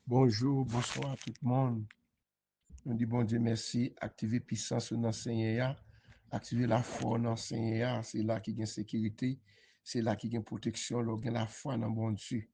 Bonjour, bonsoir à tout le monde. Nous disons bon Dieu merci, activer puissance dans l'enseignant, activer la foi dans l'enseignant, c'est là qu'il y a sécurité, c'est là qu'il y a protection, là, il y a la foi dans bon Dieu.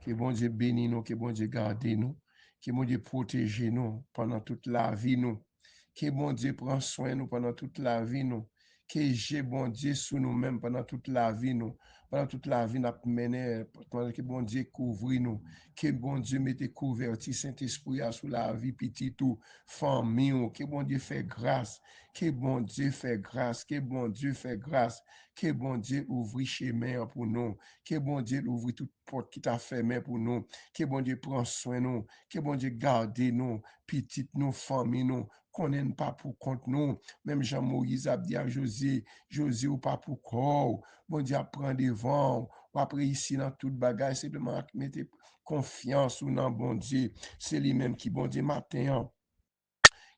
Que bon Dieu bénisse nous, que bon Dieu garde nous, que bon Dieu protège nous pendant toute la vie nous, que bon Dieu prend soin de nous pendant toute la vie nous, que j'ai bon Dieu sous nous-mêmes pendant toute la vie nous, pendant toute la vie nous mené, que bon Dieu couvre nous, que bon Dieu mette couverti Saint-Esprit sous la vie petite ou famille, que bon Dieu fait grâce, que bon Dieu fait grâce, que bon Dieu fait grâce, que bon Dieu ouvre chemin pour nous, que bon Dieu ouvre toute porte qui t'a fermé pour nous, que bon Dieu prend soin de nous, que bon Dieu garde nous, petite nous, famille nous, qu'on n'aime pas pour compte nous, même Jean-Moïse a dit à Josué, Josué ou pas pour corps, bon Dieu prend devant, ou après ici dans toute bagage, simplement mettez confiance ou dans bon Dieu, c'est lui-même qui bon Dieu matin.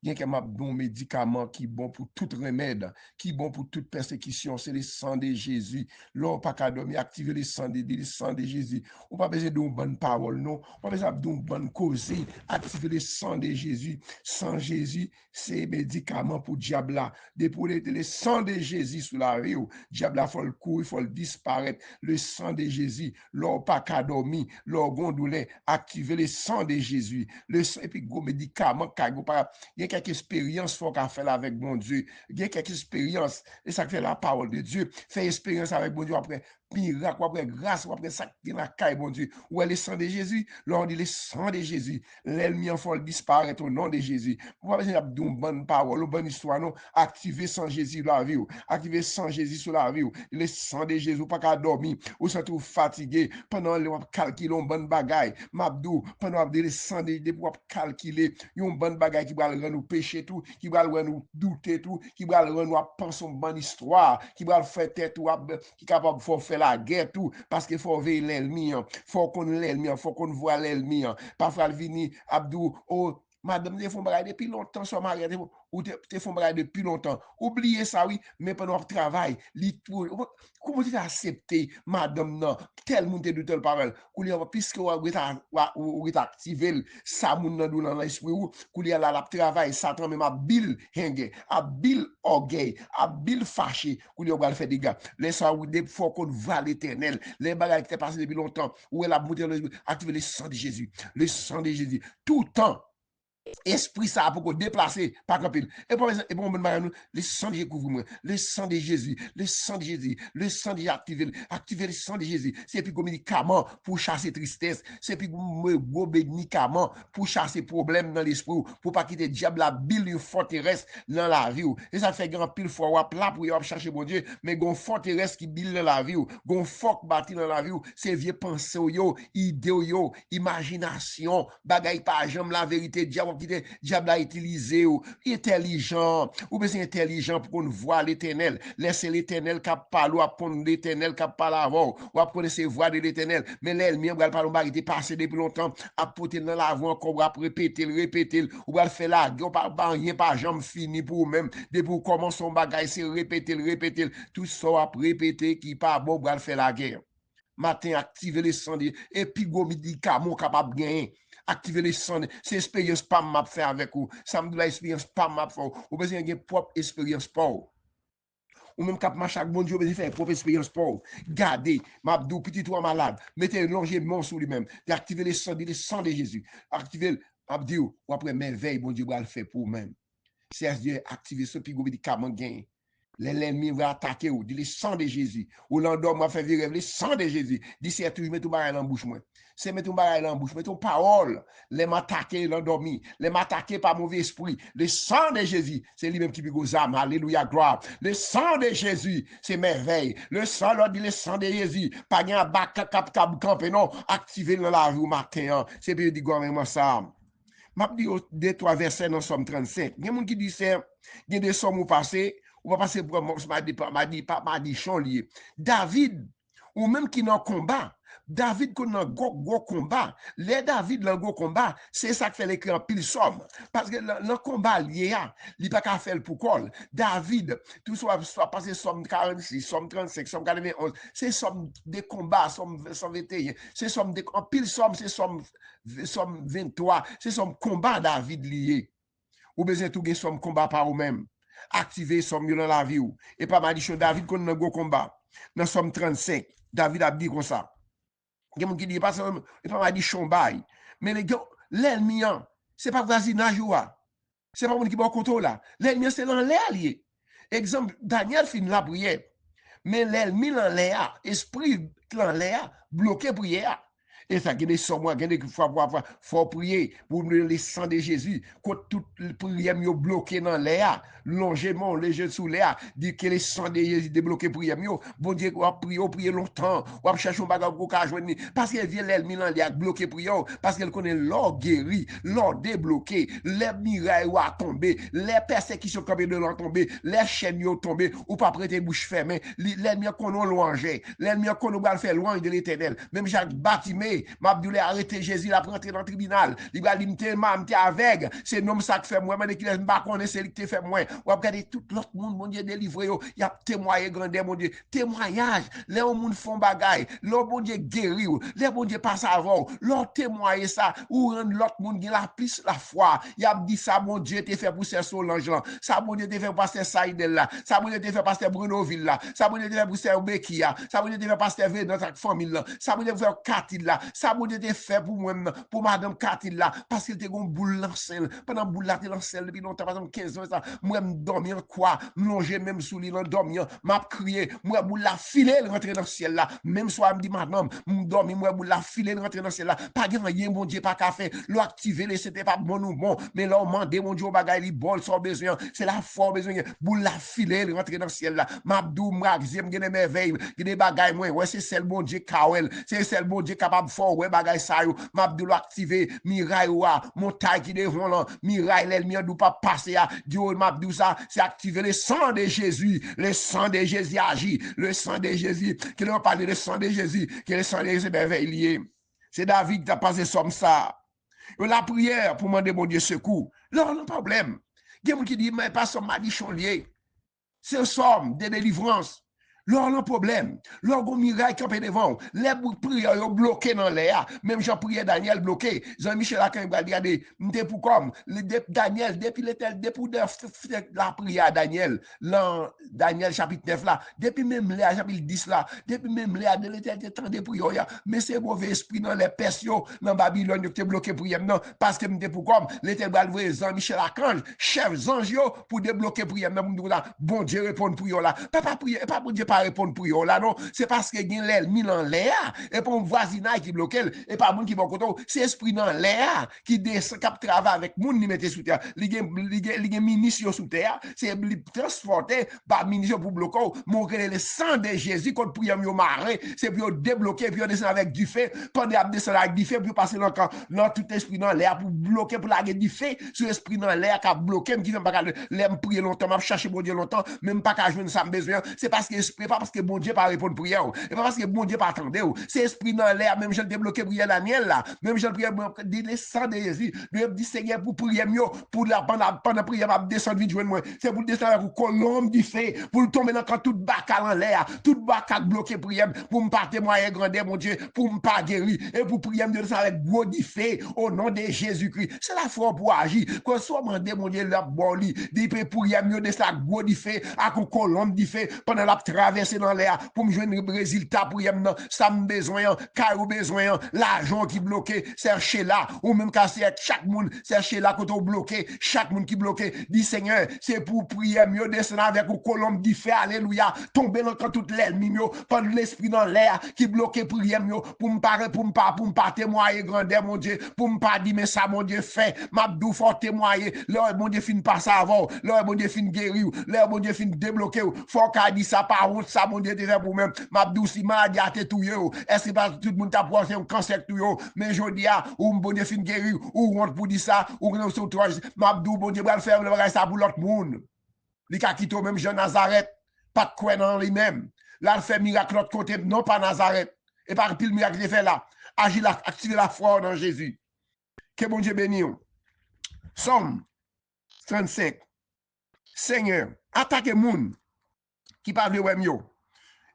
Il y a un bon médicament qui est bon pour tout remède, qui est bon pour toute persécution, c'est le sang de Jésus. L'on pas qu'à dormir, activer le sang de Jésus. On pas besoin d'une bonne parole, non. On pas besoin d'une bonne cause, activer le sang de Jésus. Sang Jésus, c'est médicament pour diable là. Depuis le sang de Jésus sous la vie, diable là, faut le courir, il faut le disparaître. Le sang de Jésus, l'on pas qu'à dormir, l'on gondolé, activer le sang de Jésus. Le sang, et puis, gros médicament, il y a quelques expériences faut qu'on fait avec bon Dieu. Il y a quelques expériences. Et ça fait la parole de Dieu. Fait expérience avec bon Dieu après miracle, après grâce, après ça qui la caille, bon Dieu. Où est le sang de Jésus? Là, on dit le sang de Jésus. L'ennemi en faut disparaître au nom de Jésus. Vous pas besoin d'une bonne parole, une bonne histoire, non. Activer sans Jésus la vie. Activer sans Jésus sur la vie. Le sang de Jésus, pas qu'à dormir. Ou se trouve fatigué. Pendant le calculer une bonne bagaille. Mabdou, pendant le sang de Jésus, pour calculer une bonne bagaille qui va rendre nous pécher tout, qui va rendre nous douter tout, qui va rendre nous penser une bonne histoire, qui va faire tête tout, qui est capable de faire la guerre tout, parce qu'il faut veiller l'ennemi, faut qu'on l'ennemi, faut qu'on voit l'ennemi. Parfois, il vient, Abdou, oh, madame, te font bagay depuis longtemps, soit marié, ou te font bagay depuis longtemps. Oubliez ça, oui, mais pendant le travail, comment tu as accepté, madame, non, tel monde te dit telle parole, puisque vous avez activé ça, moun dans l'esprit, vous avez la travail, Satan même a bil henge, a bil orgueil, a bil fâché, vous avez fait des gars. Laissez vous des fois qu'on va l'éternel, les bagages qui étaient passés depuis longtemps, où est la beauté, activer le sang de Jésus, le sang de Jésus, tout le temps. Esprit ça pour déplacer par capil et pour le sang de Jésus couvre moi le sang de Jésus le sang de Jésus le sang de Jésus activer le sang de Jésus c'est puis médicament pour chasser tristesse c'est puis gros médicament pour chasser problème dans l'esprit pour pas quitter diable la bille une forteresse dans la vie et ça fait grand pile fois là pour chercher bon Dieu mais gon forteresse qui bille dans la vie gon fort bâti dans la vie c'est vieux pensée yo idée yo imagination bagaille pas jambe la vérité diable diable a utilisé ou intelligent ou besoin intelligent pour qu'on voit l'éternel laissez l'éternel qui parle ou apprendre l'éternel qui parle avant ou apprendre ses voix de l'éternel mais l'ennemi va parler on était passé depuis longtemps à porter dans l'avant encore va répéter ou va faire la guerre pas rien pas jambe fini pour même depuis comment son bagage c'est répéter tout ça à répéter qui pas bon va faire la guerre matin activer les sang et puis go médicament capable gagner activer les sang c'est expérience pas m'a fait avec vous ça me doit expérience pas m'a fait ou besoin de propre expérience pour ou même cap marcher avec bon Dieu besoin faire propre expérience pour garder m'abdou petit toi malade mettez longement sur lui-même d'activer les sang de Jésus activer abdou ou après merveille bon Dieu va le faire pour même c'est Dieu activer ce puis go médicament gagner l'ennemi va attaquer ou dit le sang de Jésus ou l'endorme va faire vivre le sang de Jésus dit c'est toujours mettre ton bagage dans bouche moi c'est mettre ton bagage dans bouche mettre ton parole les m'attaquer l'endormi les m'attaquer par mauvais esprit le sang de Jésus c'est lui-même qui pique aux âmes alléluia gloire le sang de Jésus c'est merveille le sang là dit le sang de Jésus pas gain bac cap camper non activer dans la rue matin c'est bien dit gouvernement ça m'a dit deux trois versets dans Somme 35 il y a monde qui dit c'est il y a des sommes où passer on va passer pour m'a dit chon lié David ou même qui dans combat. David qu'on dans gros combat, les David dans gros combat, c'est ça qui fait l'écrit en pile somme parce que le combat lié a, il pas qu'à faire pour col. David, tout soit passé somme 46, somme 35, somme 91, c'est somme des combats, somme 121, c'est somme des en pile somme, c'est somme 23, c'est somme combat David lié. Ou besoin tout gain somme combat par vous-même. Activer somme dans la vie ou. Et pas mal dit David qu'on dans gros combat. Dans somme 35, David a dit comme ça. Il y a des gens qui disent pas ça, il pas mal dit chambay. Mais les gars, l'ennemi, c'est pas voisinage ou c'est pas mon qui va contrôle là. L'ennemi c'est dans l'air lié. Exemple, Daniel fin la prière. Mais l'ennemi dans l'air, esprit dans l'air, bloqué prière. Et ça, il y a des sommes, il y a des fois, faut prier pour le sang de Jésus. Quand toute prière est bloquée dans l'air, longement, les yeux sous l'air, dit que le sang de Jésus est bloqué pour prière. Bon Dieu, on va prier longtemps, on va chercher un bagage pour joindre. Parce qu'elle vient l'ennemi dans l'air, bloqué prière, parce qu'elle connaît l'or guéri, l'or débloqué, les mirailles ont tombé, les persécutions comme de l'ont tombé, les chaînes ont tombé, ou pas prêter bouche fermée, l'ennemi qu'on a louangé, l'ennemi qu'on a fait loin de l'éternel. Même Jacques Batimé, m'a dit arrêter Jésus la rentrer dans le tribunal, il va dire m'te avec, c'est nom ça qui fait moi, mais qu'il pas connaître c'est qui fait moi. Ou regarder tout l'autre monde mon Dieu délivré, il y a témoigné grandeur mon Dieu, témoignage, les monde font bagaille, le bon Dieu guéri, les bon Dieu passe avant, leur témoigner ça ou rendre l'autre monde la plus la foi. Il a dit ça mon Dieu t'es fait pour ces Solange là, ça mon Dieu t'es fait pour passer Saïdel là, ça mon Dieu t'es fait passer Brunoville là, ça mon Dieu t'es fait pour ces Bekia, ça mon Dieu t'es fait passer dans ta famille là, ça mon Dieu fait Cathy là, ça mon Dieu t'es fait pour moi pour madame Cathy là parce qu'il t'es gon boule lancée pendant boule là t'es lancée depuis longtemps par exemple 15 ans ça moi me dormir quoi longer même sous lit dormir m'a crier moi boule la filer rentrer dans le ciel là même soit me dit madame me dormir moi boule la filer rentrer dans le ciel là pas rien mon Dieu pas café l'ont activer c'était pas bon ou bon mais là on mandé mon Dieu bagaille li bol sans besoin c'est la foi besoin boule la filer rentrer dans le ciel là m'abdou m'axem gene merveille gene bagaille moi ouais c'est celle bon Dieu kawel c'est celle bon Dieu capable fort ouais bagaille ça yo m'abdou activer miraille wa montagne qui devant là miraille l'ennemi dou pas passer à Dieu m'abdou ça c'est activer le sang de Jésus le sang de Jésus agit le sang de Jésus qui leur parle de sang de Jésus que le sang de Jésus merveille lié c'est David qui a passé comme ça la prière pour demander mon Dieu secours là on a un problème il y a des gens qui disent mais pas son malichon lié c'est un somme de délivrance. Là, on a un problème. Là, on a un miracle campé devant. Les prières sont bloquées dans l'air. Même Jean-Prière Daniel bloqué. Jean-Michel a quand même regardé. M'était pour comme. Daniel, depuis la prière Daniel, là, Daniel chapitre 9 là, depuis même là, chapitre 10 là, depuis même là, de l'éternité, tant de prières. Mais c'est mauvais esprit dans les persios, dans Babylone, qui ont bloqué prière. Non, parce que m'était pour comme. L'éternité, Jean-Michel Archange, chef Zangio, pour débloquer prière. Bon Dieu répond prière là. Pas prier, pas bon Dieu pas répondre prière là, non. C'est parce que il y a l'ennemi dans l'air, et pour un voisinage qui bloque, et pas monde qui va côté, c'est esprit dans l'air qui descend, qui travaille avec monde qui mette sous terre. Il y a munitions sous terre, c'est transporter par munitions pour bloquer, montrer le sang de Jésus contre prière yo marrer, c'est pour débloquer, puis descendre avec du feu, pendant à descendre avec du feu, puis passer dans tout esprit dans l'air pour bloquer, pour laguer du feu sur esprit dans l'air qui a bloqué, qui fait pas l'aime prier longtemps, m'a chercher bon Dieu longtemps, même pas qu'à jouer ça besoin, c'est parce que esprit pas parce que bon Dieu pas répondre prière, et pas parce que bon Dieu pas attendre, c'est esprit dans l'air, même je débloqué prière Daniel là, même je prière dit le sang de Jésus, Dieu dit Seigneur pour prier mieux, pour la pendant prière m'a descendre vite joindre moi, c'est pour descendre avec colombe du feu, pour tomber dans tout bacal en l'air, tout bacal bloqué prière, pour me pas témoigner grandeur mon Dieu, pour me pas guérir, et pour prier de descendre avec gros du feu, au nom de Jésus-Christ, c'est la foi pour agir, quand soit demander mon Dieu la boli, dit pour prier mieux de ça gros du feu, à colombe du feu, pendant la traverser dans l'air pour me joindre le résultat pour y amener ça me besoin car besoin l'argent qui bloqué chercher là ou même casser chaque monde chercher là quand on bloqué chaque monde qui bloqué dit Seigneur c'est pour prier mieux descendre avec une colombe du feu alléluia tomber dans toute l'ennemi mieux pendant l'esprit dans l'air qui bloqué prier mieux pour me pas témoigner grandeur mon Dieu pour me pas dire mais ça mon Dieu fait m'abdou fort témoigner là mon Dieu fin passer avant là mon Dieu fin guérir là mon Dieu fin débloquer faut qu'a dit ça par honte ça mon Dieu te fait pour même m'abdou si maladie a tout yo est-ce que pas tout le monde t'a posé un cancer tout yo mais je dis ou bon Dieu fin guérir ou honte pour dire ça ou non sur toi m'abdou bon Dieu va le faire le bagage ça pour l'autre monde li ka quitté même Jean Nazareth pas de quoi dans lui-même Là, il fait miracle l'autre côté, non pas Nazareth. Et par pile miracle il fait là. Agir là, activer la foi dans Jésus. Que bon Dieu bénisse. Somme 35. Seigneur, attaquez moun qui parle de yo.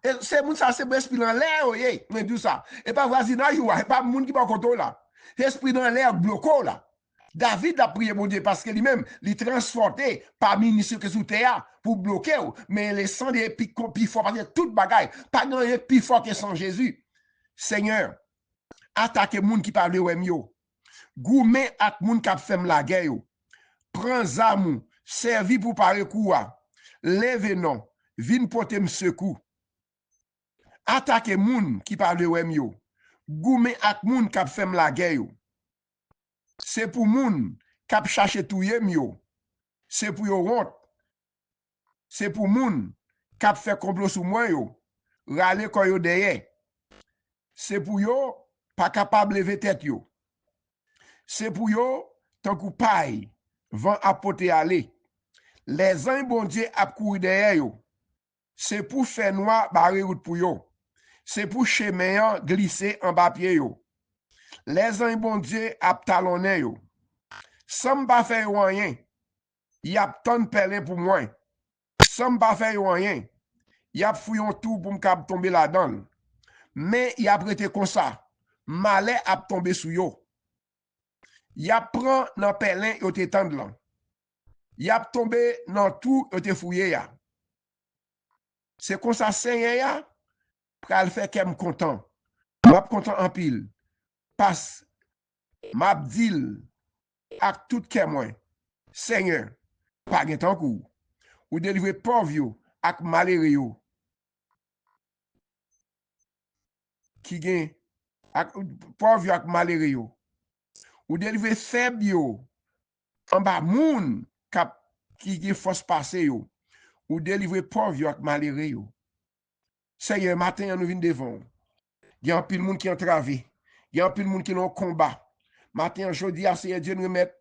Et c'est moun ça, c'est l'esprit dans l'air, oui, mais tout ça. Et pas voisinage, et pas moun qui va côté là. L'esprit dans l'air bloqué là. David a prié mon Dieu parce que lui-même, il transporté parmi ceux qui sont sous terre pour bloquer. Mais les sangs des plus forts, parce que toute bagaille, pas de plus fort que sans Jésus. Seigneur, attaquez moun qui parle de yo. Goumé ak moun qui fait la guerre yo. Prends zamou, servi pour parler quoi. Lève non, vin porter secours. Attaquez moun qui parle de yo. Goumé ak moun qui fait la guerre yo. C'est pour moun qui cherche tout yo. C'est pour yo honte. C'est pour moun qui fait complot sur moi yo. Rale ko yo derrière. C'est pour yo pas capable lever tête yo. C'est pour yo tant kou paille vent apote aller. Les anges bon Dieu ap courir derrière yo. C'est pour faire noir barrer route pour yo. C'est pour chemin glisser en bas pied yo. Les anges bon Dieu ap talonner yo. Sans pas faire rien. Y a ton pelin pour moi. Sans pas faire rien. Y a fouillon tout pour me tomber là-dedans. Mais y a prêté comme ça. Malais a tombé sous yo. Y a prend dans pelin yo te tendre là. Y a tombé dans tout yo te fouillé ya. C'est comme ça Seigneur ya pral faire qu'em content. M'a content en pile. Passe m'a dil ak tout ke moi. Seigneur, pas gen tan kou. Ou délivrer pauvre yo ak malheureux yo. Qui gen ak pauvre yo ak malheureux yo. Ou délivrer faible yo en bas moun kap qui gen force passer yo. Ou délivrer pauvre yo ak malheureux yo. Seigneur, matin nous vinn devant. Il y a un pile moun qui entravé. Il y a un pile moun qui dans combat. Matin aujourd'hui, Seigneur Dieu nous remettre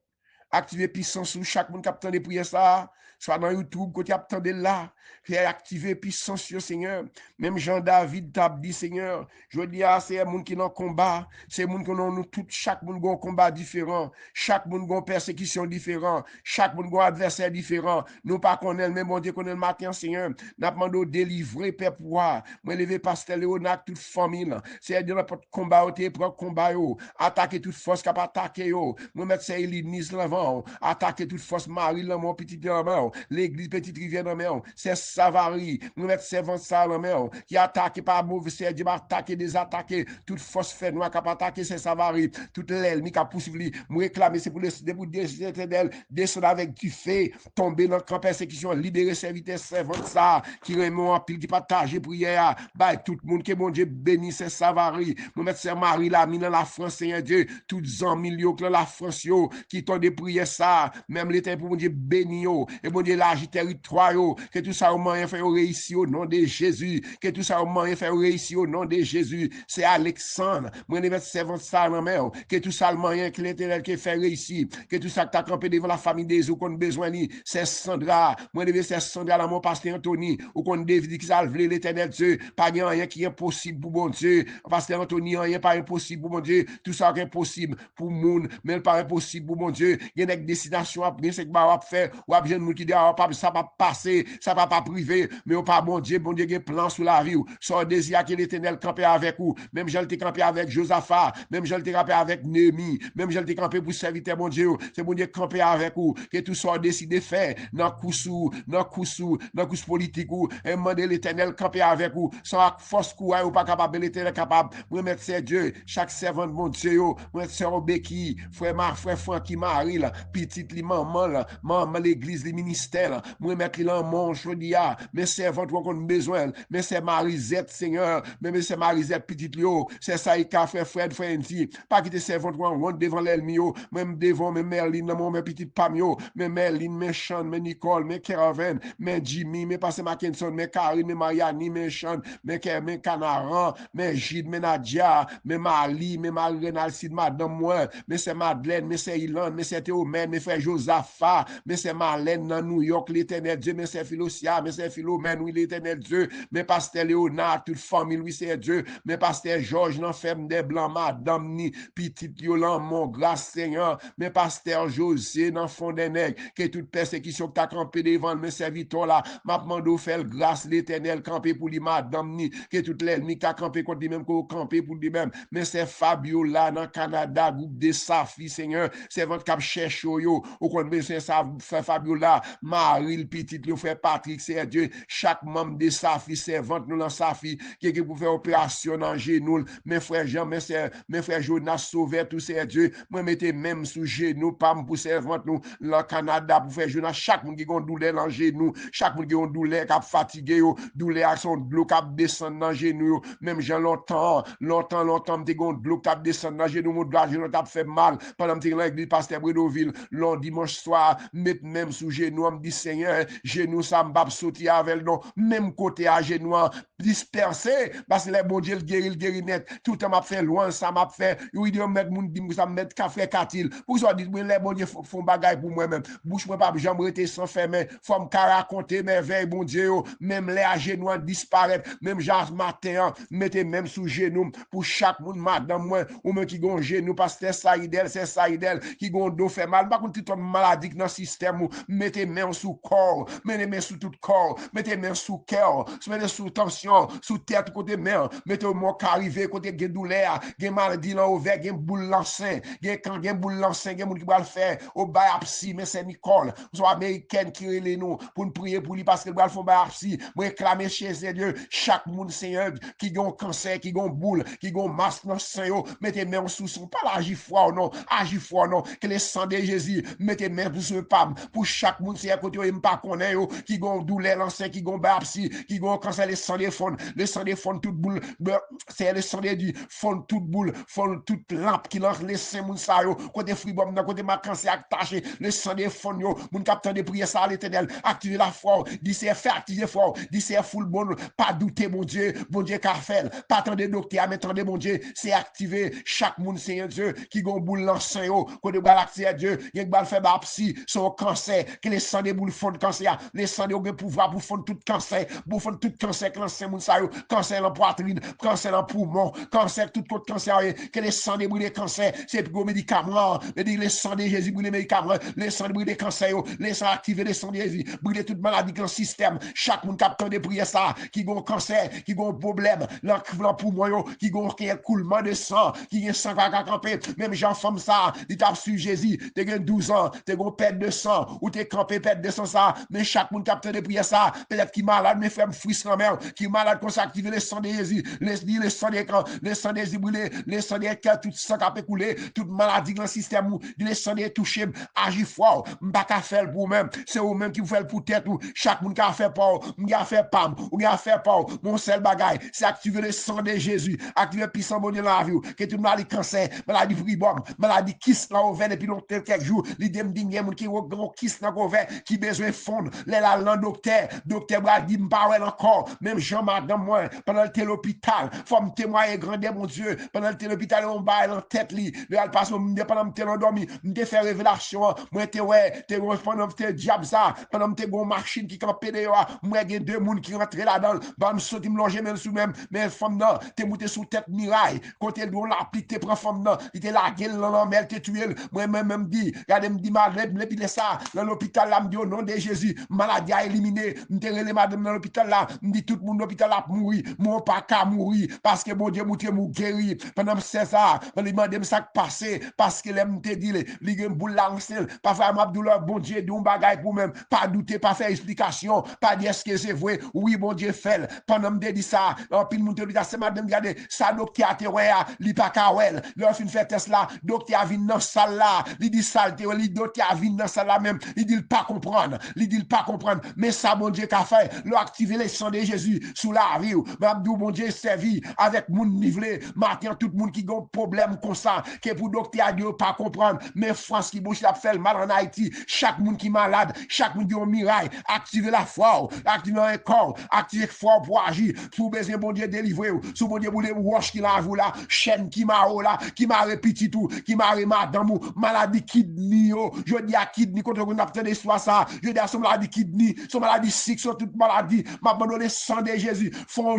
activer puissance sur chaque monde qui a de prière ça, soit dans YouTube, côté attendent là, faire activer puissance sur Seigneur. Même Jean-David t'a dit Seigneur, je dis à c'est monde qui dans combat, c'est monde qui nous tout chaque monde a un combat différent, chaque monde a une persécution différente, chaque monde a un adversaire différent. Nous pas connaître même bon Dieu connaît le matin Seigneur, n'a demandé délivrer père pouvoir. Moi lever pasteur Léonard toute famille, c'est de n'importe combat au prendre combat yo, attaquer toute force qui a attaquer yo. Moi mettre c'est Église l'avant, attaquer toute force Marie là mon petit dans l'église petite rivière dans mer, c'est Savary, nous mettre servant ça dans mer qui attaque par mauvais c'est Dieu attaquer des attaquer toute force fait noir qui attaquer c'est Savary, toute l'ennemi qui a poursuivi, nous réclamer c'est pour des éternel descendre avec du feu, tomber dans camp persécution, libérer serviteur servant ça qui remet en pile qui partage prière, bah tout le monde que mon Dieu bénisse c'est Savary, nous mettre c'est Marie là dans la France Seigneur Dieu, toutes en milieu que la France yo qui t'ont des prières ça, même l'éternel pour mon Dieu béni yo, et mon Dieu l'agit territoire yo, que tout ça au moyen fait réussir au nom de Jésus, que tout ça au moyen fait réussir au nom de Jésus, c'est Alexandre, moi ne servant ça dans mer, que tout ça le moyen que l'éternel qui fait réussir, que tout ça que t'as campé devant la famille des ou qu'on besoin ni, c'est Sandra, moi ne c'est Sandra là mon pasteur Anthony, ou qu'on dit que ça veut l'éternel Dieu, pas rien qui est impossible pour mon Dieu, pasteur Anthony rien pas impossible pour mon Dieu, tout ça qui est possible pour monde, mais pas impossible pour mon Dieu. Il y a une destination à bien, c'est que va faire, ou à bien nous qui dit, ça va passer, ça va pas priver, mais on pas bon Dieu, il y a un plan sur la vie, soit désir que l'éternel camper avec vous, même j'ai été campé avec Josaphat, même j'ai été campé avec Némi, même j'ai été campé pour serviteur bon Dieu, c'est bon Dieu camper avec vous, que tout soit décidé faire, dans coussou politique, et demander l'éternel camper avec vous, sans force courage, ou pas capable, l'éternel capable, moi mettre c'est Dieu, chaque servant de mon Dieu, moi mettre sœur Obéki, frère Francky Marie, là, petite li maman l'église, les ministères, moi mettre li en mon chodia, mes servantes qu'on a besoin, mais c'est Marisette, Seigneur, mais c'est Marisette, petite lio, c'est Saïka, frère Frenzy, pas quitter servante on devant l'ennemi, même devant mes Merlin, mes petites Pamio, mes Merlin, mes Sean, mes Nicole, mes Keraven, mes Jimmy, mes Passé Mackinson, mes Karine, mes Mariani, mes Sean, mes Canaran, mes Gide, mes Nadia, mes Mali, mes Marie-Renal, Sid, Madame, moi, mais c'est Madeleine, mais c'est Ilan, mais c'est Théomène, mes frères Josaphat, mes sœurs Marlène dans New York, l'éternel Dieu, mes sœurs Philosia, mes sœurs Philomène, oui, l'éternel Dieu, mes pasteurs Léonard, toute famille, oui, c'est Dieu, mes pasteurs Georges, l'enferme des Blancs, madame ni, petite Yolan, mon grâce Seigneur, mes pasteurs José, dans fond des nègres, que toute persécution que t'as campé devant mes serviteurs là, m'a demandé faire grâce l'éternel camper pour lui, madame ni, que toute l'ennemi qui a campé contre lui-même, qu'on campé pour lui-même, mais c'est Fabio là, dans Canada, groupe de Safi, Seigneur, c'est votre cap cherche yo, au compte besoin ça, frère Fabio là, Marie, le petit, le frère Patrick, c'est Dieu, chaque membre de Safi, servante nous dans Safi, qui pour faire opération dans genou, mes frères Jean, mes frères Jonas, sauver tout c'est Dieu, moi mettez même sous genou, pas pour servante nous, le Canada, pour faire Jonas, chaque monde qui a douleur dans genou, chaque monde qui a douleur, qui a fatigué, douleur à son de l'eau qui descend dans genou, même Jean longtemps, m'te gon de l'eau qui descend dans genou, mon doigt, genou t'a fait mal, pendant m'te l'église, pasteur Bredoville, long dimanche soir, mettre même sous genou, me dit Seigneur, genou ça m'bap sauter avec non, même côté à genou, dispersé, parce que les bon Dieu, le guéri net, tout le temps m'a fait loin, ça m'a fait, oui, Dieu mettre moun dim, ça mettre café katil, pour ça, dit, les bon Dieu font bagaille pour moi-même, bouche moi pas, j'en rete sans fermer, faut me raconter mes veilles, bon Dieu, même les à genoux disparaître, même genre matin, mettez même sous genou, pour chaque monde, madame, moi, ou même qui gon genou, parce que c'est Saïdel, qui gon dos fait mal, par contre, toute maladie dans le système, mettez main sous corps, mettez main sous tout corps, mettez main sous cœur, mettez sous tension, sous tête, côté main, mettez mon arrivé, côté gen douleur, gen maladie là, ouvert, gen boule lancé, gen boule lancé, gen moun qui va le faire, au biopsie, mais c'est Nicole, soit américaine qui relève nous, pour nous prier pour lui, parce que le font biopsie, moi réclamer chez Dieu, chaque monde, Seigneur, qui a un cancer, qui a une boule, qui a une masse dans le sein, mettez main sous son, pas l'agir froid, non, agir froid, non, que le sang de Jésus, mettez main pour ce pam, pour chaque monde, c'est à côté, il pas connaît, qui a une douleur dans le sein, qui a une biopsie, qui a un cancer, le sang des fonds, toute boule, c'est le sang de Dieu, fond toute boule, fond toute lampe qui lance les saints, moun sa yo, côté fribom, côté ma cancer attaché, le sang des fonds, yo, moun capteur de prière ça à l'éternel, activer la foi, dit c'est fait activer foi, dit c'est full bon, pas douter, mon Dieu qu'a fait, pas attendre docteur, mais attendre, mon Dieu, c'est activer chaque monde, Seigneur Dieu, qui gon boule dans sein, yo, côté galaxie Dieu, y a bal fait bapsi, son cancer, que les sang des boules fond cancer, les sang des ont pouvoir pour fond tout cancer, pour fond tout cancer, cancer, moun sa yo, cancer en poitrine, cancer en poumon, cancer, tout autre cancer, que les sang des brûlés cancer, c'est pour médicaments, mais dit les sang de Jésus brûlés médicaments, les sang de brûlés cancer, les sang activer les sang de Jésus, brûler toute maladie dans le système, chaque monde capteur de prière ça, qui a un cancer, qui a un problème, l'encoulement poumon, qui a un coulement de sang, qui a un sang à camper, même jean femme ça, il t'a su Jésus, tu as 12 ans, tu as une perte de sang, ou tu es campé perte de sang ça, mais chaque monde capteur de prière ça, peut-être qui est malade, mes frères frissent la mer, qui est malade, qu'on s'active le sang de Jésus, le sang des camps, le sang des brûlés, le sang des cœurs, tout sang qui a coulé, toute maladie dans le système, le sang des touchés, agit fort, m'pas qu'à faire pour même, c'est vous même qui vous fait pour tête, chaque monde qui a fait peur, qui a fait pam, ou qui a fait peur, mon seul bagaille, c'est activer le sang de Jésus, activer le puissant bon Dieu dans la vie, que toute maladie cancer, maladie fribom, maladie kyste dans l'ovaire depuis quelques jours, l'idée me dit, il y a qui ont kyste dans l'ovaire, qui besoin fondre, les là, docteur Brady m'parle encore, même Jean madame moi, pendant le l'hôpital, faut me témoigner grandeur mon Dieu, pendant le l'hôpital on baille en tête li, le passe pendant me endormi, me fait révélation, moi te ouais, te pendant te diable ça, pendant te gon machine qui campé dehors, moi j'ai deux monde qui rentrent là-dedans, bah me sauter me loger même sous même, mais femme là, te monté sous tête miraille, côté le la pli te prend femme là, il te la gueule là, mais te tuer, moi même dit, regardez me dit madame, le pile ça, dans l'hôpital là me dit au nom de Jésus, maladie à éliminer, me te relé madame dans l'hôpital là, me dit tout le monde l'hôpital là mourir, moi pas qu'à mourir parce que bon Dieu mouté mou guéri, pendant c'est ça, on lui demande ça passé parce que l'aime te dit li gen boule lancel, pas faire m'a douleur bon Dieu d'un bagaille pour même, pas douter, pas faire explication, pas dire ce que c'est vrai, oui bon Dieu fait, pendant me dit ça, en pile moun te dit c'est madame regarder ça docteur te ouais, li pas kawel, leur fin fait test là, docteur vinn dans salle là, li dit salte, li docteur vinn dans salle là même, il dit pas comprendre, mais ça bon Dieu qu'a fait, leur activer les sang de Jésus sous la vie, m'abdou bon Dieu servi avec moun nivelé, matin tout le monde qui a un problème comme ça, que pour docteur Dieu pas comprendre, mais France qui bouche la fait mal en Haïti, chaque monde qui est malade, chaque monde qui a un miraille, activer la foi, activer un corps, activer foi pour agir, sous besoin bon Dieu délivrer, sous bon Dieu boule roche qui la vous là, chaîne qui m'a là, qui m'a répété tout, qui m'a madame, maladie maladie kidney, je dis à kidney, quand on a des soins ça, je dis à son maladie kidney, son maladie sick, son toute maladie, m'abandonne le sang de Jésus, font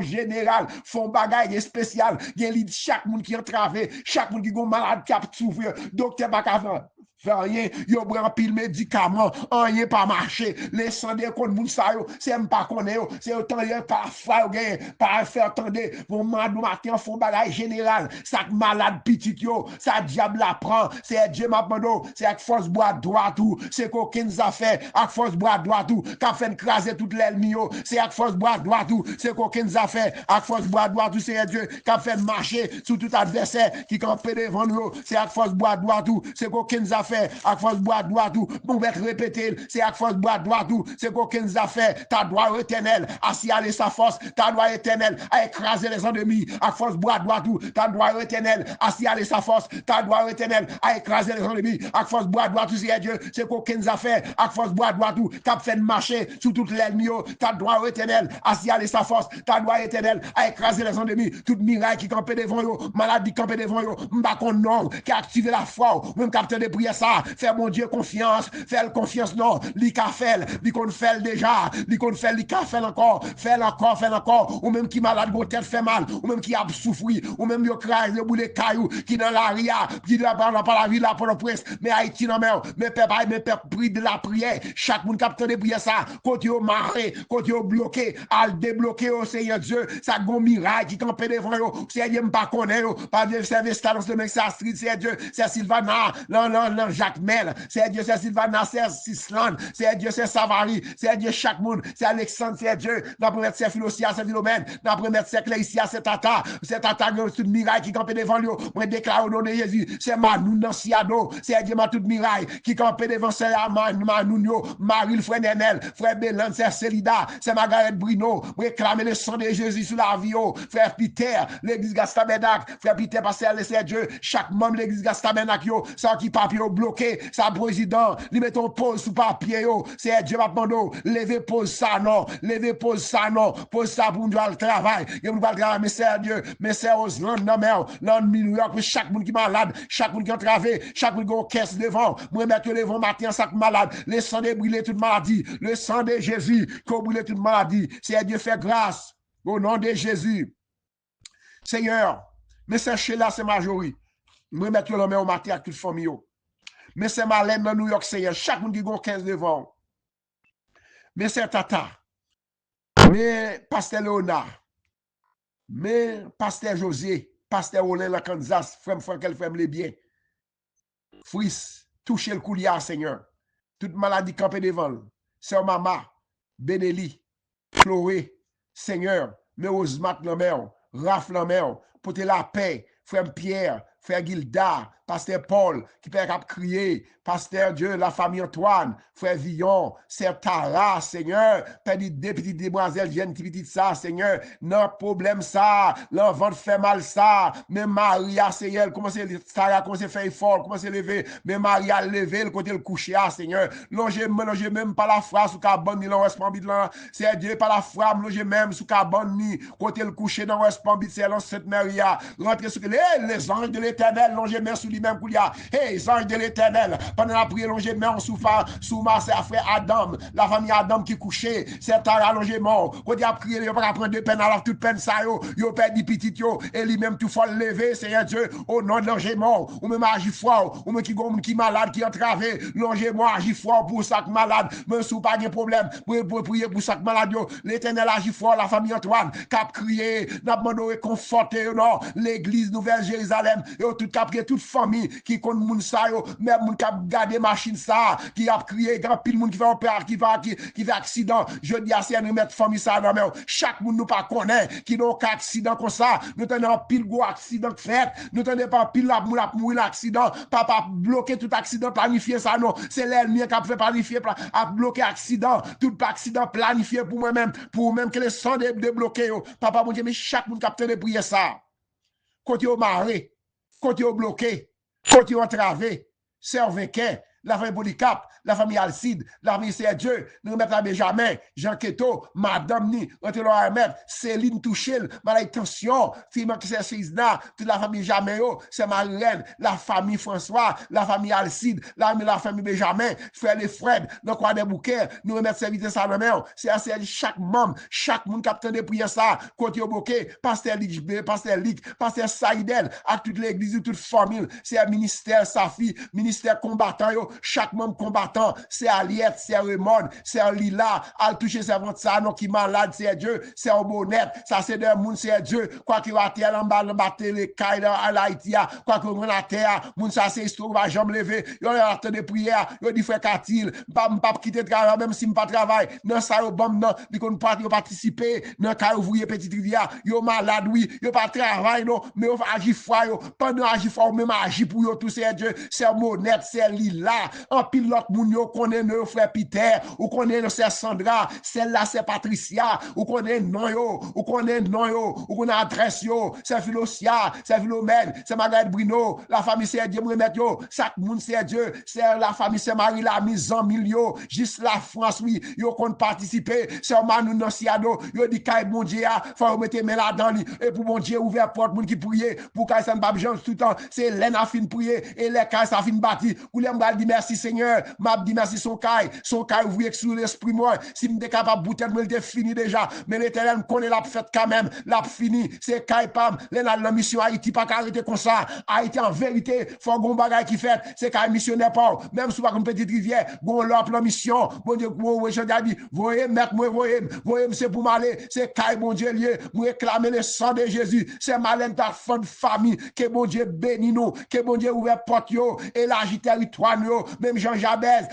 général, font bagaille spécial, il y a chaque monde qui est entravé, chaque monde qui est malade, qui a souffert, docteur Bacavin. Faire rien, yo bran pile médicament, rien pas marché, les sandé contre moun sa yo, c'est même pas connaît yo, c'est autant rien par foi yo gagne, par faire attendre, bon matin font bagay général, ça malade petit yo, ça diable la prend, c'est Dieu m'abando, c'est avec force bois droit tout, c'est qu'aucun affaire, avec force bois droit tout, qu'a fait écraser toute l'ennemi yo, c'est avec force bois droit tout, c'est qu'aucun affaire, avec force bois droit tout, c'est Dieu qu'a fait marcher sur tout adversaire qui campait devant nous, c'est avec force bois droit tout, c'est qu'aucun affaire avec force bois droit tout, bon va répéter, c'est avec force bois droit tout, c'est qu'aucun affaire, ta droit éternel, à s'y aller sa force, ta droit éternel, à écraser les ennemis, avec force bois droit tout, ta droit éternel, à s'y aller sa force, ta droit éternel, à écraser les ennemis, avec force bois droit tout, c'est Dieu, c'est qu'aucun affaire, avec force bois droit tout, qu'a fait marcher sous toute l'ennemi, ta droit éternel, à s'y aller sa force, ta droit éternel, à écraser les ennemis, toute miraille qui campait devant eux, maladie campait devant eux, m'bakon non, qui a activé la foi, même capteur de prière ça, faire mon Dieu confiance, faire confiance non, li ka fait, li kon fait déjà, li kon fait, li ka fait encore, ou même qui malade, go tête fait mal, ou même qui a souffri, ou même yo crase le bout de caillou, qui dans la ria, qui dans la ville, la Port-au-Prince, mais Haïti non mais peuple pris de la prière, chaque monde capteur de prière ça, côté yo marré, côté yo bloqué, al débloquer au Seigneur Dieu, ça gon miracle qui campé devant yo, c'est Dieu m'pas connaît yo, pas de service talent de mec ça street, c'est Dieu, c'est Sylvana, non Jacques Mel, c'est Dieu, c'est Sylvana, c'est Sislan, c'est Dieu, c'est Savary, c'est Dieu chaque monde, c'est Alexandre, c'est Dieu, dans le premier c'est Philosia, c'est Philomène, dans le premier c'est Cléisia, c'est Tata, tout miraille qui campé devant lui, moi déclare au nom de Jésus, c'est Manou dans Siado, c'est Dieu, ma toute miraille qui campé devant c'est Manou, Marie, frère Nenel, frère Bélan, c'est Célida, c'est Margaret Bruno, réclamer le sang de Jésus sur la vie, frère Peter, l'église Gastabenac, frère Peter, pasteur, c'est Dieu, chaque membre de l'église Gastabenac, ça qui papier bloqué, ça président, lui met ton pause sous papier, c'est Dieu m'a demandé, levez pause ça non, pause ça pour nous le travail, et nous va le travail, mais c'est Dieu, mais c'est aux Londres, New York, mais chaque monde qui est malade, chaque monde qui est travé, chaque monde qui a une caisse devant, moi mettre le vent matin, chaque malade, le sang de brûler toute maladie, le sang de Jésus, qui a brûlé toute maladie, c'est Dieu fait grâce, au nom de Jésus. Seigneur, mais c'est chez là, c'est majorité. Moi mettre le main au matin avec toute famille. Mais c'est Malène dans New York, Seigneur. Chaque monde qui a 15 devant. Mais c'est Tata. Mais Pasteur Léonard. Mais Pasteur José. Pasteur Olin, la Kansas. Frère Frankel, frère les bien. Fris, touchez le couliard, Seigneur. Toute maladie campée devant. Sœur Mama. Benelli. Chloé. Seigneur. Mais Osmat Lamel. Raph Lamel. Portez la paix. Frère Pierre. Frère Gilda, Pasteur Paul, qui peut crier, Pasteur Dieu, la famille Antoine, Frère Villon, Sœur Tara, Seigneur, des petites demoiselles, viennent petit ça, Seigneur, non problème ça, l'enfant fait mal ça, mais Maria, Seigneur, comment c'est Sarah, comment c'est fait fort, comment c'est levé, mais Maria levé, le côté le coucher, Seigneur, longez même pas la phrase sous cabane, ni l'envers là, c'est Dieu, pas la phrase, longez même sous cabane, ni côté le coucher dans l'envers c'est l'ancêtre Maria, rentrez sur les anges de l'éternel, longez main sous lui-même, Koulia. Hey, anges de l'éternel, pendant la prière, longez main sous ma frère Adam, la famille Adam qui couchait, c'est Tara longez mort. Quand il a prié, il va prendre de peine, alors toute peine ça, il perd des petites, et lui-même tout faut lever, Seigneur Dieu, au nom de longez mort, ou même agir fort, ou même qui malade, qui entravé, longez moi, agir fort pour ça malade, même sous pas de problème, pour prier pour ça malade, l'éternel agit fort, la famille Antoine, cap crié, n'a demandé conforter, non, l'église Nouvelle Jérusalem, et tout capté toute famille qui compte moun sa yo, même moun k'ap gade machine ça, qui a crié, grand pile moun qui va opérer, qui fait accident, je dis à c'est nous mettre famille ça dans mais chaque moun nous pas connaît, qui n'ont qu'un accident comme ça, nous tenons pile gros accident fait, nous tenons pas pile la moun mourir l'accident, pas bloquer tout accident planifié ça non, c'est l'ennemi qui a fait planifier, a bloqué accident, tout accident planifié pour moi-même, pour même que les sang débloquer, papa mon Dieu, mais chaque moun capte de prier ça. Côté au maré, côté au bloqué, côté au entravé, servez la famille Polycarpe, la famille Alcide, la famille Dieu, nous remettons à Benjamin, Jean Keto, Madame Ni, Antelo Ahmed, Céline Touchel, Malay Tension, Timon Kisesizna, toute la famille Jaméo, c'est Marie-Reine, la famille François, la famille Alcide, la famille Benjamin, frère et Fred, le croix des bouquets, nous remettons serviteur ça dans main, c'est chaque membre, chaque monde qui a de prier ça, côté au bouquet, pasteur Ligue, pasteur Saïdel, à toute l'église, toute famille, c'est un ministère Safi, ministère combattant, chaque membre combattant, c'est Aliette, c'est Raymond, c'est Lila, à toucher servante ça, non, qui malade, c'est Dieu, c'est un bonnet, ça c'est d'un monde, c'est Dieu, quoi qu'il va terre, en bas, les cailles à l'Haïti, quoi qu'on a terre, moun ça c'est histoire, va jamais lever, yo a de prière, yo dit frère Katil, pas quitter le travail, même si pas travail, non, ça yo bon, non, dit qu'on participer, non, quand ouvrier petite rivière, yo malade, oui, yo pas travail, non, mais yo agir froid, yo, pendant agir froid, même agir pour yo, tout c'est Dieu, c'est Monette, c'est Lila, en pilote, moun yo connaît nos frère Peter, ou connaît c'est Sandra, celle-là c'est Patricia, ou connaît non yo, ou connaît non yo, ou connaît adresse yo, c'est Philosia, c'est Philomène, c'est Margaret Bruno, la famille c'est Dieu, remettre yo, chaque monde c'est Dieu, c'est la famille c'est Marie la mise en milieu, juste la France, oui, yo qu'on participer, c'est Manu Nociado, yo dit kay bon Dieu, faut mettre main là-dedans, et pour bon Dieu ouvert porte, moun qui prier, pour kay ça ne pas tout le temps, c'est l'en a fin prier, et les kay ça fin bâti, ou les m'gal dit merci Seigneur, m'a dit merci son kay ouvrier sur l'esprit moi, si m'était capable bouteille me l'était fini déjà, mais l'éternel me connaît la fête quand même, la fini, c'est kay pam, la mission Haïti pas arrêter comme ça, Haïti en vérité, faut gon bagay qui fait, c'est kay missionnaire pas, même sous pas comme petite rivière, gon l'autre la mission, bon Dieu, moi je dis, voyez mettre moi voyez c'est pour m'aller, c'est kay bon Dieu lié, moi réclamer le sang de Jésus, c'est malin ta fin de famille, que bon Dieu bénit nous, que bon Dieu ouvre porte yo, élargit territoire yo, même Jean Jabez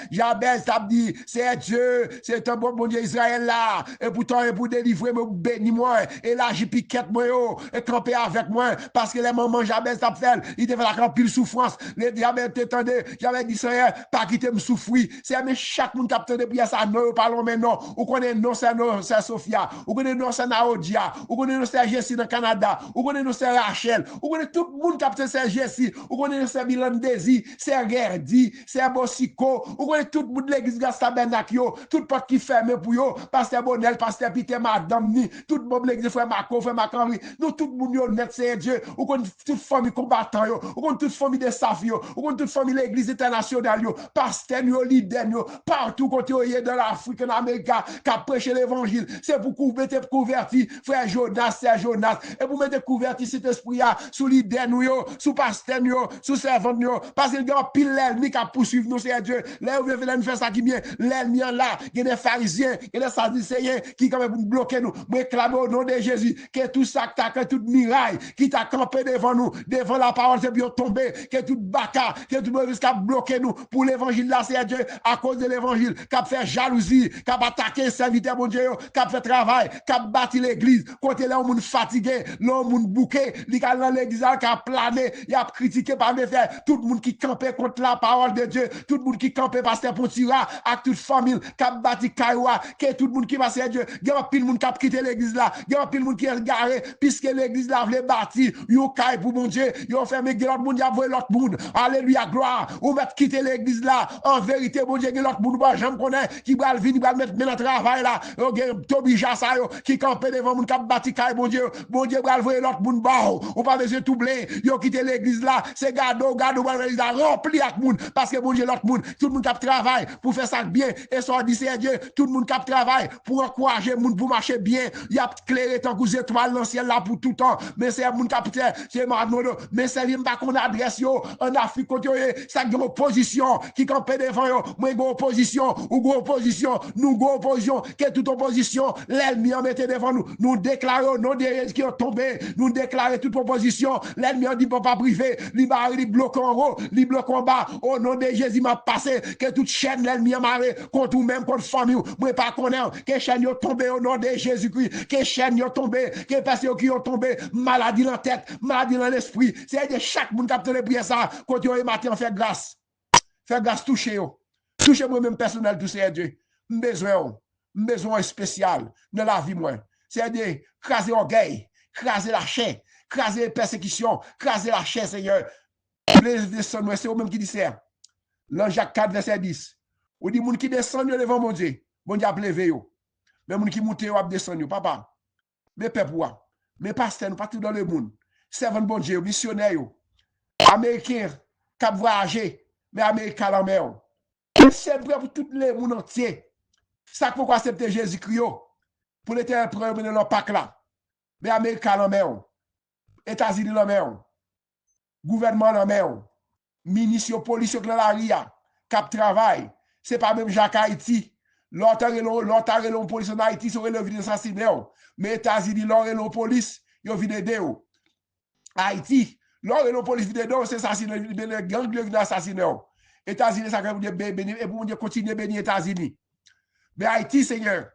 t'a dit, c'est Dieu, c'est un bon Dieu Israël là, et pourtant, et pour délivrer, me bénis moi, élargit piquette moi yo, et camper avec moi, parce que les mamans Jabez t'a fait, il devait la camper souffrance, les Jabez t'étendait, j'avais dit Seigneur, pas quitter me souffrir, c'est mais chaque monde capte de prière ça, non, parlons maintenant, ou connaît non, c'est Sophia, ou connaît non, c'est Naodia, ou connaît non, c'est Jessie dans le Canada, ou connaît non, c'est Rachel, ou connaît tout le monde capte c'est Jessie, ou connaît non, c'est Milan Desi, c'est Gerdi, c'est Bossico, ou connaît tout le monde de l'église Gastabenak yo, tout porte qui ferme pour yo, pasteur Bonel, pasteur Peter, madame ni, tout le monde l'église frère Marco, frère Machenri, nous tout le monde yo net c'est Dieu, ou connaît toute famille combattant yo, ou connaît toute famille de Saf yo, ou connaît toute famille l'église internationale yo, pasteur yo, leader yo, partout côté yo dans l'Afrique, en Amérique, qui a prêché l'évangile, c'est pour que vous mettez converti, frère Jonas, c'est Jonas, et vous mettez converti cet esprit là, sous leader nous yo, sous pasteur yo, sous servant yo, parce qu'il y a pile l'ennemi qui a poursuivi nous, c'est Dieu, là où vous venez faire ça qui bien, l'ennemi là, il y a des pharisiens, il y a des sadducéens qui quand même bloquer nous, mais clamer au nom de Jésus, que tout ça, que toute miraille qui t'a campé devant nous, devant la parole, c'est bien tombé, que tout baka, que tout mauvais qui a bloqué nous pour l'évangile là, c'est Dieu, à cause de l'évangile, qui a fait jalousie, qui a attaqué serviteur mon Dieu, qui a fait travail, qui a bâti l'église, côté là, on monde fatigué, là, on monde bouqué, qui a dans l'église, qui a plané, il a critiqué par mes frères, tout le monde qui campait contre la parole de Dieu, tout le monde qui campait pasteur Pontira, à toute famille, qui a bâti Kaïwa, que tout le monde qui va à Dieu, il y a pile monde qui a quitté l'église là, il y a pile monde qui est garé, puisque l'église là voulait bâtir, yo caille pour mon Dieu, yo fermé l'autre monde, il y a volé l'autre monde, alléluia, gloire, ou mettre quitter l'église là, en vérité, mon Dieu, l'autre monde, j'aime connaître, qui va venir, va mettre dans travail là, yo Tobi Jassa, qui campait devant monde qui a bâti caille, mon Dieu, va voler l'autre monde, bon, ou pas besoin tout blé, yo quitté l'église là, c'est gado, l'église là, rempli avec monde, parce que mon Dieu, l'autre monde, tout le monde qui travaille pour faire ça bien, et ça dit c'est Dieu, tout le monde qui travaille pour encourager le monde pour marcher bien, il y a clairé tant que étoiles dans le ciel là pour tout temps, mais c'est un monde qui c'est Marnodo, mais c'est lui pas qu'on adresse yo en Afrique côté ça une opposition qui campe devant yo, moi une opposition ou une opposition, nous une opposition, que toute opposition, l'ennemi en mettait devant nous, nous déclarons non des qui ont tombé, nous déclarons toute opposition, l'ennemi en dit pas privé, il bloque en haut, il bloque en bas, au nom de Jésus m'a passé, que toute chaîne l'ennemi a marré, contre ou même contre famille, moi pas connaître, que chaîne yo tombé au nom de Jésus-Christ, que chaîne yo tombé, que personnes qui ont tombé, maladie dans la tête, maladie dans l'esprit, c'est de chaque monde qui a besoin de ça, quand yo matin fait grâce toucher yo, toucher moi-même personnel tout c'est Dieu, besoin spécial dans la vie moi, c'est de craser orgueil, craser la chair, craser persécution, craser la chair Seigneur, c'est eux-mêmes qui disent ça. Dans Jacques 4, verset 10. Ou dit, moun qui descend devant mon Dieu a levé yo. Mais moun qui monte yo a descendu, papa. Mais peuple, mais pasteurs, partout dans le monde. Servant bon Dieu, missionnaires, américains, qui voyagé, mais américains en mer. C'est vrai pour tout le monde entier. Ça pourquoi accepter Jésus-Christ pour l'éternel prendre dans le pack là. Mais américains en mer. États-Unis en mer. Gouvernement en mer. Ministre, police, dans la RIA, cap travail. C'est pas même Jacques Haïti. L'autre police en Haïti, c'est le vide assassiné. Mais États-Unis, l'autre police, ils ont vidé d'eux. Haïti, l'autre police vidé d'eux, c'est assassiné, le gang de vide assassiné. États-Unis, ça va bénir, et pour continuer à bénir États-Unis. Mais Haïti, Seigneur,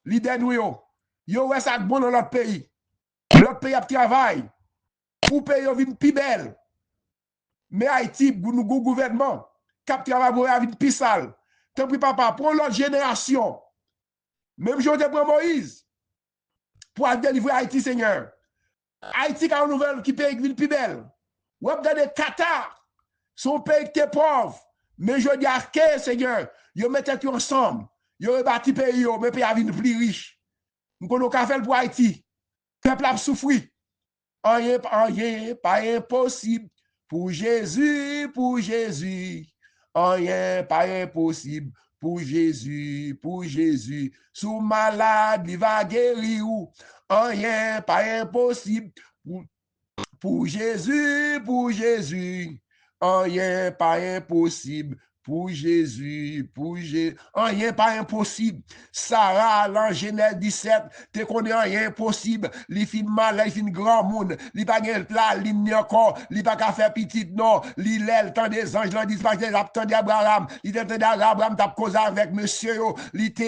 l'idée nous, yo, ouais, ça bon dans l'autre pays. L'autre pays a travail. Pour payer, yo, vin plus belle. Mais Haïti, nous, gouvernement, cap travail pour une plus sale. Tant pis, papa, pour l'autre génération. Même je te prends Moïse pour délivrer Haïti, Seigneur. Haïti, quand on nouvelle qui paye une plus belle. Ou regardez Qatar, son pays qui est pauvre. Mais je dis à que, Seigneur, ils mettent tout ensemble. Ils rebâti pays, mais pays a une plus riche. Nous avons fait pour Haïti. Le peuple a souffert. Rien, pas impossible. Pour Jésus, rien pas impossible. Pour Jésus, sous malade, il va guérir. Rien pas impossible. Pour Jésus, rien pas impossible. Pour Jésus, rien pas impossible. Sarah, l'an Genèse 17, te connais rien impossible. Li fin mal, li fin grand monde. Li pas gen plat, li ni encore. Li pas ka faire petit, non. Li l'el, tant des anges, l'an dispatch, l'aptan d'Abraham. Li te d'Abraham, tap cause avec monsieur yo. Li te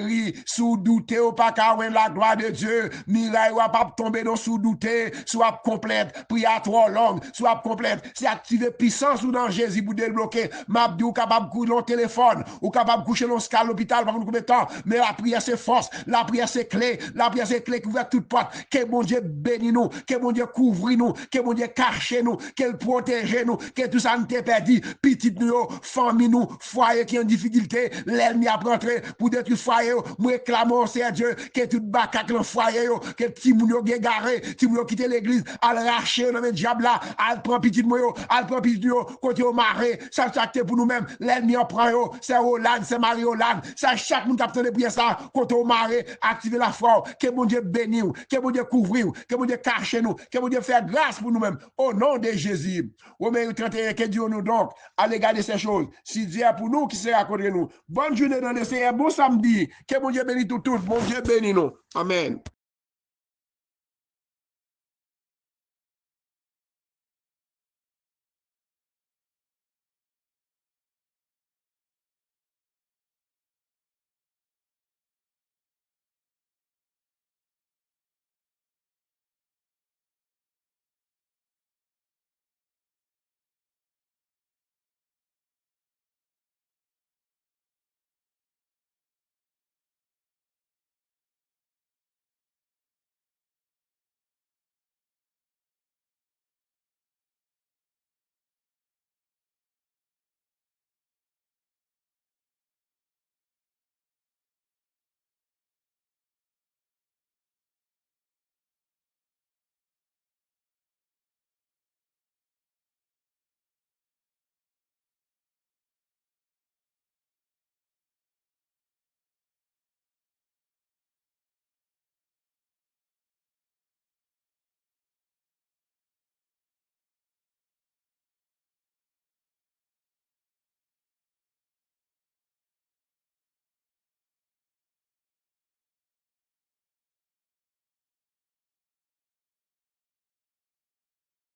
ri, sous douté ou pas ka la gloire de Dieu. Miraille ou pas tomber dans sous douté, soit complète, prière trop longue, soit complète. C'est activer puissance ou dans Jésus pour débloquer. Mabdi ou capable de coucher dans le téléphone, ou capable de coucher dans le l'hôpital pendant combien de temps, mais la prière c'est force, la prière c'est clé qui ouvre toute porte. Que mon Dieu bénisse nous, que mon Dieu couvre nous, que mon Dieu cache nous, qu'elle protège nous, que tout ça ne t'est perdu, petite nous, famille nous, foyer qui en difficulté, l'ennemi a rentré pour détruire foyer, nous réclamons c'est Dieu, que tout bacac dans foyer, que petit moun yo garé, petit moun yo quitter l'église, al racher dans le diable là, al prend petit moun yo, al prend petit yo, côté au maré, ça chaque pour nous-mêmes, l'ennemi en prend yo, c'est Hollande, c'est Marie-Hollande, ça chaque monde capte de prière ça, côté au maré, activer la foi, que mon Dieu bénisse, que mon Dieu couvre, que mon Dieu cache nous, que mon Dieu fait grâce pour nous-mêmes, au nom de Jésus. Romains 31, que Dieu nous donc, allez garder ces choses, si Dieu est pour nous, qui sera contre nous. Bonne journée dans le Seigneur, bon samedi, que mon Dieu bénisse tout, bon Dieu bénisse nous. Amen.